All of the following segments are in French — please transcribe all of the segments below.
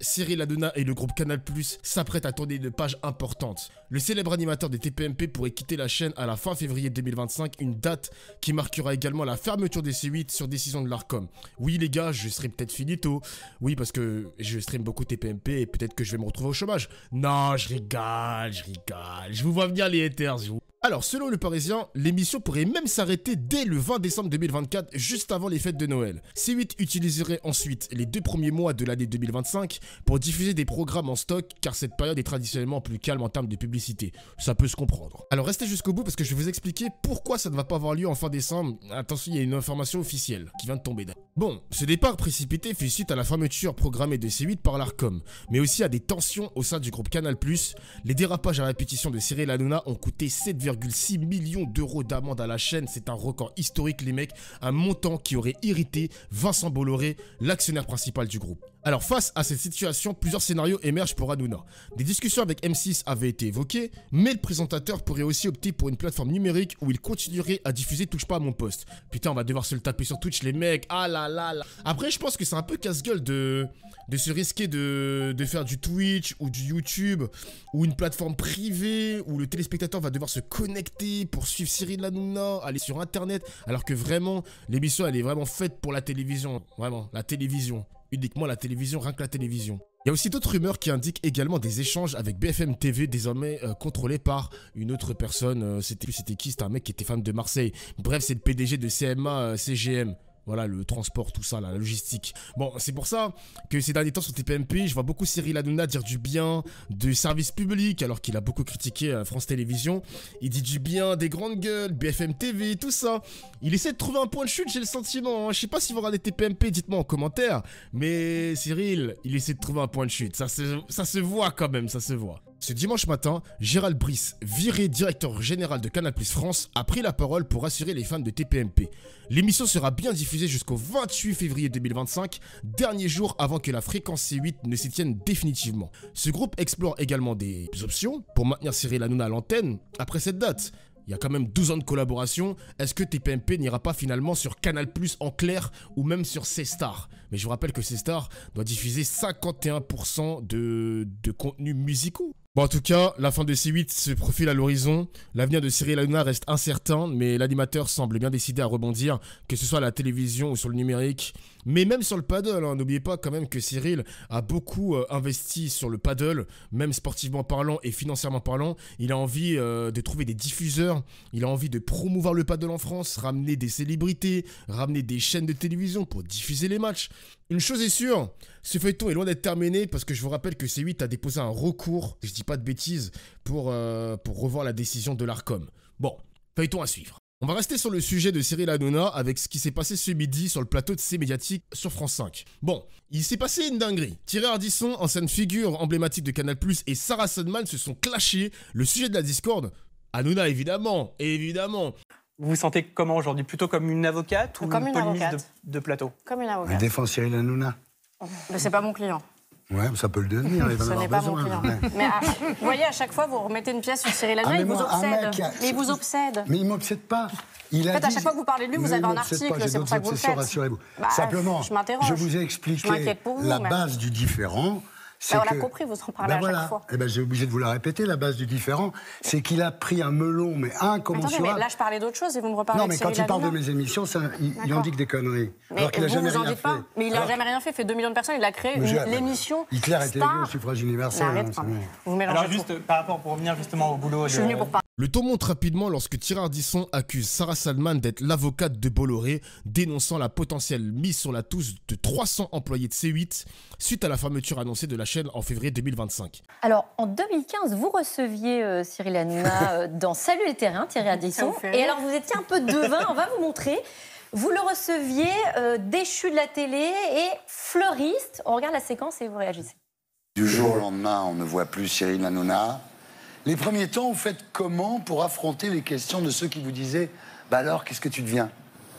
Cyril Hanouna et le groupe Canal+ s'apprêtent à tourner une page importante. Le célèbre animateur des TPMP pourrait quitter la chaîne à la fin février 2025, une date qui marquera également la fermeture des C8 sur décision de l'Arcom. Oui les gars, je serai peut-être finito. Oui, parce que je stream beaucoup TPMP et peut-être que je vais me retrouver au chômage. Non, je rigole. Je vous vois venir les haters, je vous... Alors, selon Le Parisien, l'émission pourrait même s'arrêter dès le 20 décembre 2024, juste avant les fêtes de Noël. C8 utiliserait ensuite les 2 premiers mois de l'année 2025 pour diffuser des programmes en stock, car cette période est traditionnellement plus calme en termes de publicité. Ça peut se comprendre. Alors, restez jusqu'au bout parce que je vais vous expliquer pourquoi ça ne va pas avoir lieu en fin décembre. Attention, il y a une information officielle qui vient de tomber. Bon, ce départ précipité fait suite à la fermeture programmée de C8 par l'Arcom, mais aussi à des tensions au sein du groupe Canal+. Les dérapages à répétition de Cyril Hanouna ont coûté 7,6 millions d'euros d'amende à la chaîne. C'est un record historique les mecs, un montant qui aurait irrité Vincent Bolloré, l'actionnaire principal du groupe. Alors face à cette situation, plusieurs scénarios émergent pour Hanouna. Des discussions avec M6 avaient été évoquées, mais le présentateur pourrait aussi opter pour une plateforme numérique où il continuerait à diffuser Touche pas à mon poste. Putain, on va devoir se le taper sur Twitch les mecs, ah là là là. Après je pense que c'est un peu casse-gueule de se risquer de faire du Twitch ou du YouTube ou une plateforme privée où le téléspectateur va devoir se connecter pour suivre Cyril Hanouna, aller sur internet, alors que vraiment l'émission elle est vraiment faite pour la télévision, vraiment la télévision. Uniquement la télévision, rien que la télévision. Il y a aussi d'autres rumeurs qui indiquent également des échanges avec BFM TV, désormais contrôlé par une autre personne. C'était qui? C'était un mec qui était fan de Marseille. Bref, c'est le PDG de CMA CGM. Voilà, le transport, tout ça, la logistique. Bon, c'est pour ça que ces derniers temps sur TPMP, je vois beaucoup Cyril Hanouna dire du bien du service public, alors qu'il a beaucoup critiqué France Télévisions. Il dit du bien des grandes gueules, BFM TV, tout ça. Il essaie de trouver un point de chute, j'ai le sentiment. Hein. Je sais pas si vous regardez TPMP, dites-moi en commentaire. Mais Cyril, il essaie de trouver un point de chute. Ça se voit quand même, ça se voit. Ce dimanche matin, Gérald Brice, viré directeur général de Canal+ France, a pris la parole pour rassurer les fans de TPMP. L'émission sera bien diffusée jusqu'au 28 février 2025, dernier jour avant que la fréquence C8 ne s'y tienne définitivement. Ce groupe explore également des options pour maintenir Cyril Hanouna à l'antenne après cette date. Il y a quand même 12 ans de collaboration, est-ce que TPMP n'ira pas finalement sur Canal+ en clair ou même sur C-Star? Mais je vous rappelle que C-Star doit diffuser 51% de contenus musicaux. Bon, en tout cas, la fin de C8 se profile à l'horizon. L'avenir de Cyril Hanouna reste incertain, mais l'animateur semble bien décidé à rebondir, que ce soit à la télévision ou sur le numérique. Mais même sur le paddle, hein, n'oubliez pas quand même que Cyril a beaucoup investi sur le paddle, même sportivement parlant et financièrement parlant. Il a envie de trouver des diffuseurs, il a envie de promouvoir le paddle en France, ramener des célébrités, ramener des chaînes de télévision pour diffuser les matchs. Une chose est sûre, ce feuilleton est loin d'être terminé parce que je vous rappelle que C8 a déposé un recours, je dis pas de bêtises, pour revoir la décision de l'Arcom. Bon, feuilleton à suivre. On va rester sur le sujet de Cyril Hanouna avec ce qui s'est passé ce midi sur le plateau de C Médiatique sur France 5. Bon, il s'est passé une dinguerie. Thierry Ardisson, ancienne figure emblématique de Canal+, et Sarah Sandman se sont clashés. Le sujet de la discorde, Hanouna évidemment, évidemment. Vous vous sentez comment aujourd'hui? Plutôt comme une avocate ou comme une polémiste de plateau? Comme une avocate. Elle défend Cyril Hanouna. Mais c'est pas mon client. Ouais, ça peut le devenir. Ce n'est pas mon client. Ouais. Mais vous voyez, à chaque fois, vous remettez une pièce sur Cyril Hanouna, il vous obsède. Mais il vous obsède. Mais il ne m'obsède pas. En fait, à chaque fois que vous parlez de lui, vous avez un article, c'est pour ça que vous le faites. Rassurez-vous. Bah, Simplement, je m'interroge. je vous ai expliqué la base du différent. Bah, on l'a compris, vous en parlez à chaque fois. Eh ben, j'ai obligé de vous la répéter, la base du différent. C'est qu'il a pris un melon, mais incommensurable. Attendez, mais là, je parlais d'autre chose et vous me reparlez de Cyril Hanouna. Non, mais quand il parle de mes émissions, il en dit que des conneries. Mais alors qu'il n'a jamais rien fait. Mais il n'a jamais rien fait. Il fait 2 millions de personnes. Il a créé l'émission. Hitler était élu au suffrage universel. Vous mélangez. Alors, juste par rapport, pour revenir justement au boulot. Je suis venu pour parler. Le ton monte rapidement lorsque Thierry Ardisson accuse Sarah Sandman d'être l'avocate de Bolloré, dénonçant la potentielle mise sur la touche de 300 employés de C8 suite à la fermeture annoncée de la chaîne en février 2025. Alors, en 2015, vous receviez Cyril Hanouna dans Salut les terrains, Thierry Ardisson. Et alors, vous étiez un peu devin, on va vous montrer. Vous le receviez déchu de la télé et fleuriste. On regarde la séquence et vous réagissez. Du jour au lendemain, on ne voit plus Cyril Hanouna. Les premiers temps, vous faites comment pour affronter les questions de ceux qui vous disaient « Bah alors, qu'est-ce que tu deviens ?»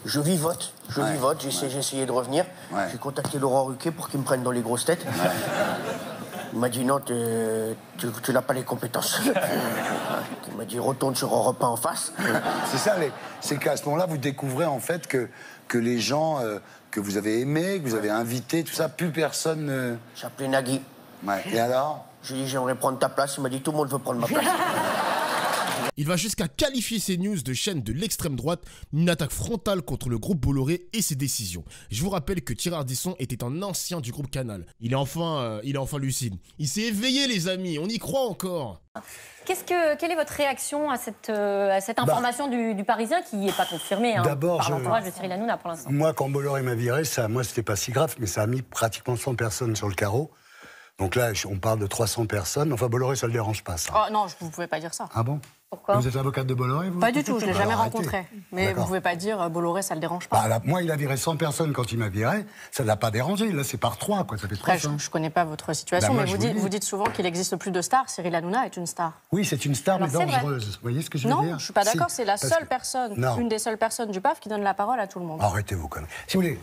Je vivote, j'ai essayé de revenir. Ouais. J'ai contacté Laurent Ruquier pour qu'il me prenne dans les grosses têtes. Ouais. Il m'a dit non, tu n'as pas les compétences. Il m'a dit retourne sur Europe 1 en face. C'est ça, c'est qu'à ce moment-là, vous découvrez en fait que que les gens que vous avez aimés, que vous avez invités, tout ça, plus personne... J'appelais Nagui. Ouais. Et alors? Je lui ai dit, j'aimerais prendre ta place. Il m'a dit, tout le monde veut prendre ma place. Il va jusqu'à qualifier ces news de chaîne de l'extrême droite, une attaque frontale contre le groupe Bolloré et ses décisions. Je vous rappelle que Thierry Ardisson était un ancien du groupe Canal. Il est enfin lucide. Il s'est éveillé, les amis, on y croit encore. Quelle est votre réaction à cette information du Parisien qui n'est pas confirmée par l'entourage de Cyril Hanouna pour l'instant? Moi, quand Bolloré m'a viré, moi, c'était pas si grave, mais ça a mis pratiquement 100 personnes sur le carreau. Donc là, on parle de 300 personnes. Enfin, Bolloré, ça ne le dérange pas, ça. Oh non, vous ne pouvez pas dire ça. Ah bon? Pourquoi? Vous êtes l'avocate de Bolloré, vous? Pas du tout, je ne l'ai jamais arrêtez. rencontré. Mais vous ne pouvez pas dire Bolloré, ça ne le dérange pas. Moi, il a viré 100 personnes quand il m'a viré. Ça ne l'a pas dérangé. Là, c'est par 3, quoi. Ça fait 300. Après, je ne connais pas votre situation, mais vous dites souvent qu'il n'existe plus de stars. Cyril Hanouna est une star. Oui, c'est une star, mais dangereuse. Vous voyez ce que je veux dire? Non, je ne suis pas d'accord. C'est la seule personne, une des seules personnes du PAF qui donne la parole à tout le monde. Arrêtez vos conneries. Si vous voulez,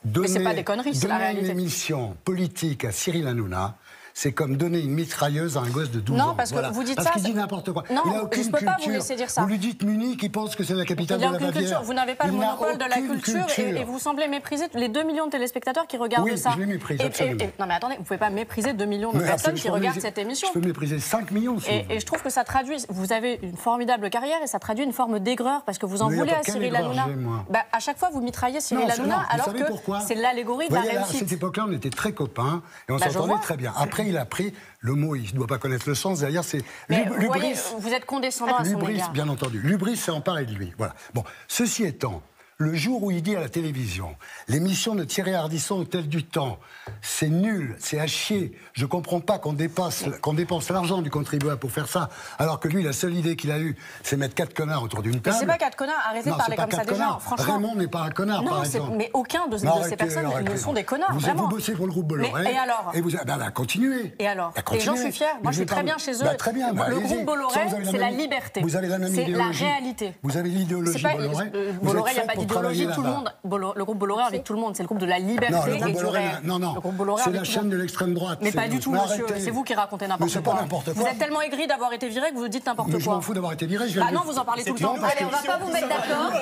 mais c'est pas des conneries, c'est la réalité. Donner une émission politique à Cyril Hanouna, c'est comme donner une mitrailleuse à un gosse de 12 ans. Non, parce que vous dites ça... Parce qu'il dit n'importe quoi. Non, il a aucune je ne peux pas culture. vous laisser dire ça. Vous lui dites Munich, il pense que c'est la capitale de la Bavière. Vous n'avez pas le monopole de la culture et vous semblez mépriser les 2 millions de téléspectateurs qui regardent ça. Oui, je les méprise, absolument. Non, mais attendez, vous ne pouvez pas mépriser 2 millions de personnes qui regardent cette émission. Je peux mépriser 5 millions, si et je trouve que ça traduit... Vous avez une formidable carrière et ça traduit une forme d'aigreur parce que vous en voulez à Cyril Hanouna. À chaque fois, vous mitraillez Cyril Hanouna alors que c'est l'allégorie de la réussite. À cette époque-là, on était très copains et on s'entendait très bien. Après, il a pris le mot, il ne doit pas connaître le sens, derrière c'est l'ubris. Vous êtes condescendant à son égard. Bien entendu. L'ubris s'est emparé de lui. Voilà. Bon, ceci étant, le jour où il dit à la télévision, l'émission de Thierry Ardisson Hôtel du Temps, c'est nul, c'est à chier, je comprends pas qu'on dépense l'argent du contribuable pour faire ça, alors que lui, la seule idée qu'il a eue, c'est mettre 4 connards autour d'une table. Mais c'est pas 4 connards, arrêtez de parler comme ça déjà, franchement. Raymond n'est pas un connard, par exemple. Mais aucun de ces personnes ne sont des connards, vous bossez pour le groupe Bolloré. Et alors? Et vous continuez. Et alors? Et j'en suis fière, moi je suis très bien chez eux. Très bien, le groupe Bolloré, c'est la liberté. Vous avez la même idéologie. C'est la réalité. Vous avez l'idéologie Bolloré. Bolloré, il n'y a pas d'idéologie, tout le monde. Le groupe Bolloré avec tout le monde, c'est le groupe de la liberté et du réel. Non, c'est la chaîne de l'extrême droite. Mais pas du tout, monsieur. C'est vous qui racontez n'importe quoi. Vous êtes tellement aigri d'avoir été viré que vous dites n'importe quoi. Je m'en fous d'avoir été viré. Ah non, vous en parlez tout le temps. Allez, on va pas vous mettre d'accord.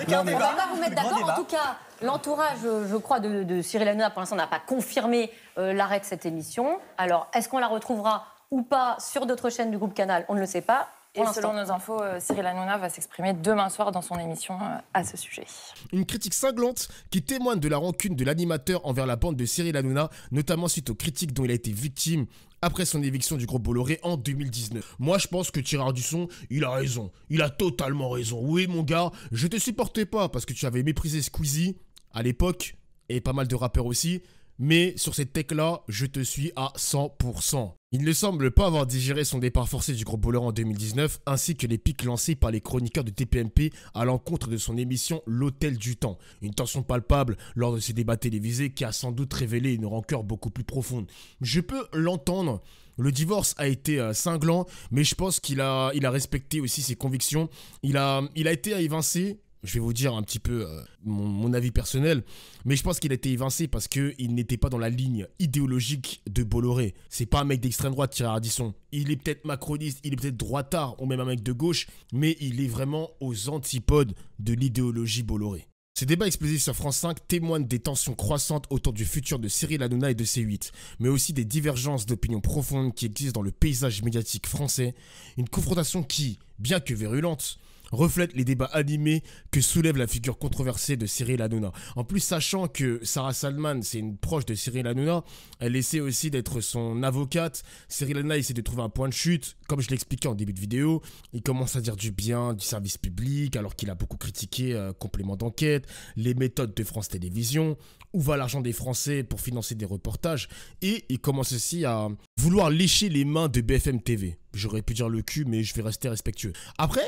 On va pas vous mettre d'accord. En tout cas, l'entourage, je crois, de Cyril Hanouna, pour l'instant, n'a pas confirmé l'arrêt de cette émission. Alors, est-ce qu'on la retrouvera ou pas sur d'autres chaînes du groupe Canal? On ne le sait pas. Et selon nos infos, Cyril Hanouna va s'exprimer demain soir dans son émission à ce sujet. Une critique cinglante qui témoigne de la rancune de l'animateur envers la bande de Cyril Hanouna, notamment suite aux critiques dont il a été victime après son éviction du groupe Bolloré en 2019. Moi, je pense que Thierry Ardisson, il a raison. Il a totalement raison. Oui, mon gars, je te supportais pas parce que tu avais méprisé Squeezie à l'époque, et pas mal de rappeurs aussi, mais sur cette tech-là, je te suis à 100%. Il ne semble pas avoir digéré son départ forcé du groupe Bolloré en 2019, ainsi que les pics lancés par les chroniqueurs de TPMP à l'encontre de son émission L'Hôtel du Temps. Une tension palpable lors de ces débats télévisés qui a sans doute révélé une rancœur beaucoup plus profonde. Je peux l'entendre. Le divorce a été cinglant, mais je pense qu'il a respecté aussi ses convictions. Il a été évincé. Je vais vous dire un petit peu mon avis personnel, mais je pense qu'il a été évincé parce qu'il n'était pas dans la ligne idéologique de Bolloré. C'est pas un mec d'extrême droite, Thierry Ardisson. Il est peut-être macroniste, il est peut-être droitard, ou même un mec de gauche, mais il est vraiment aux antipodes de l'idéologie Bolloré. Ces débats explosifs sur France 5 témoignent des tensions croissantes autour du futur de Cyril Hanouna et de C8, mais aussi des divergences d'opinion profondes qui existent dans le paysage médiatique français. Une confrontation qui, bien que virulente, reflète les débats animés que soulève la figure controversée de Cyril Hanouna. En plus, sachant que Sarah Salman, c'est une proche de Cyril Hanouna, elle essaie aussi d'être son avocate. Cyril Hanouna essaie de trouver un point de chute. Comme je l'expliquais en début de vidéo, il commence à dire du bien du service public, alors qu'il a beaucoup critiqué Complément d'enquête, les méthodes de France Télévisions, où va l'argent des Français pour financer des reportages, et il commence aussi à vouloir lécher les mains de BFM TV. J'aurais pu dire le cul, mais je vais rester respectueux. Après,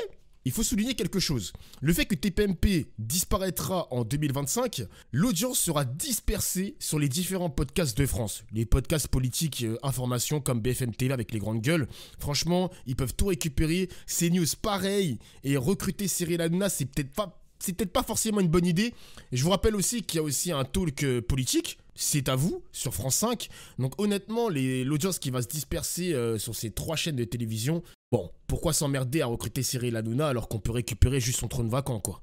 il faut souligner quelque chose. Le fait que TPMP disparaîtra en 2025, l'audience sera dispersée sur les différents podcasts de France. Les podcasts politiques, informations comme BFM TV avec les grandes gueules. Franchement, ils peuvent tout récupérer. CNews, pareil. Et recruter Cyril Hanouna, c'est peut-être pas forcément une bonne idée. Et je vous rappelle aussi qu'il y a aussi un talk politique. C'est à vous, sur France 5. Donc honnêtement, l'audience qui va se disperser sur ces 3 chaînes de télévision, bon, pourquoi s'emmerder à recruter Cyril Hanouna alors qu'on peut récupérer juste son trône vacant, quoi.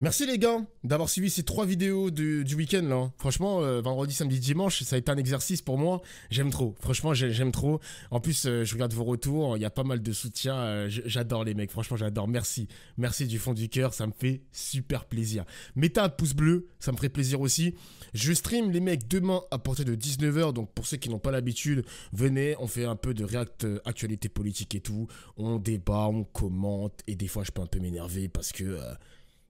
Merci les gars d'avoir suivi ces 3 vidéos du week-end là. Franchement, vendredi, samedi, dimanche, ça a été un exercice pour moi. J'aime trop. Franchement, j'aime trop. En plus, je regarde vos retours. Il y a pas mal de soutien. J'adore les mecs. Franchement, j'adore. Merci. Merci du fond du cœur. Ça me fait super plaisir. Mettez un pouce bleu. Ça me ferait plaisir aussi. Je stream les mecs demain à partir de 19h. Donc pour ceux qui n'ont pas l'habitude, venez. On fait un peu de react actualité politique et tout. On débat, on commente. Et des fois, je peux un peu m'énerver parce que...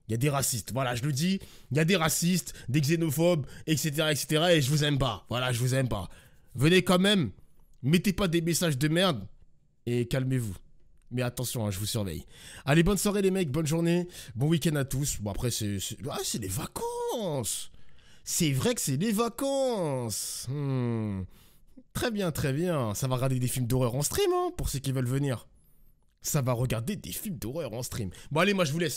il y a des racistes, voilà, je le dis, il y a des racistes, des xénophobes, etc., etc., et je vous aime pas, voilà, je vous aime pas. Venez quand même, mettez pas des messages de merde, et calmez-vous. Mais attention, hein, je vous surveille. Allez, bonne soirée les mecs, bonne journée, bon week-end à tous. Bon après, c'est les vacances. C'est vrai que c'est les vacances. Très bien, ça va regarder des films d'horreur en stream, hein, pour ceux qui veulent venir. Ça va regarder des films d'horreur en stream. Bon allez, moi je vous laisse.